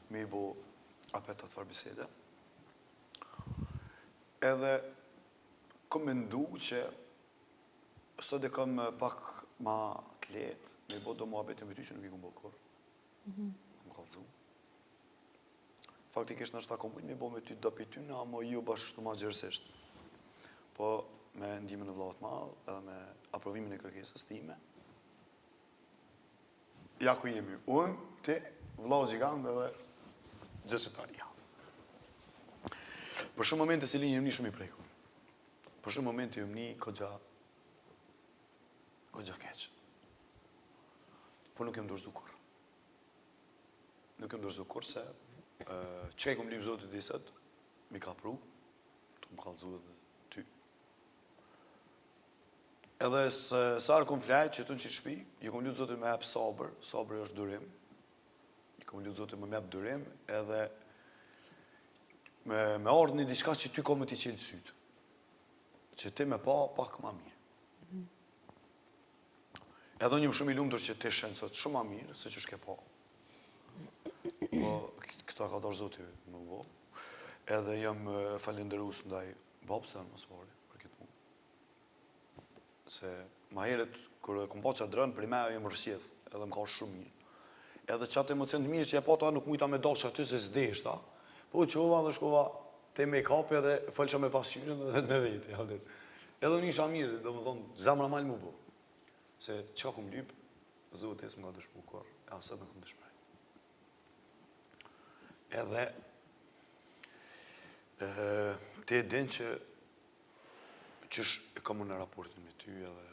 me i bo apet të farë bisede. Edhe kom mendu që sot e kam pak ma të letë, me i bo do mua apetin për ty që nuk i kom bo kur. Më kalëzu. Faktikisht në shta kom pujt me i bo me ty do për ty, ama jo bashkështu ma gjërësisht. Po me ndimin e vllaut madh, edhe me aprovimin e kërkesës time. Ja ku jemi unë, ti, vllau gjigant edhe gjithë shqiptaria. Për shumë momente si linjë jëmë një shumë i prekur. Për shumë momente jëmë një kogja keq. Por nuk jëmë dorëzu kur. Nuk jëmë dorëzu kur se që e kom lypë zotit disët, mi ka pru, të më kalëzu edhe ty. Edhe sa kom flajt që të në që shpi, ju kom lypë zotit me jep sabër, sabër është durim, ju kom lypë zotit me jep durim, edhe me ardhë një diçka që ty kom të i qelë sytë, që ti me pa pak ma mirë. Edhe një më shumë i lumëtër që ti shenë sot shumë ma mirë, se që shke pa. Po, këta ka dash zoti më vo. Edhe jam falenderus ndaj babës dhe në mësëvari për këtë punë. Se ma heret, kër kom pa që drënë, për i me jam rësjedh, edhe më ka shumë mirë. Edhe qatë emocion të mirë që e pa ta nuk mujta me dalë që aty se s'desht, ta. Po qova dhe shkova te me kapi edhe fëllqa me pasyrën dhe me veti. Edhe unë isha mirë, do më thonë, zemra malë më bo. Se qa kum lypë, zotis më ka dëshmu kër, e asët në kum dëshmej. Edhe, ti e din që qësh e kam unë në raportin me ty edhe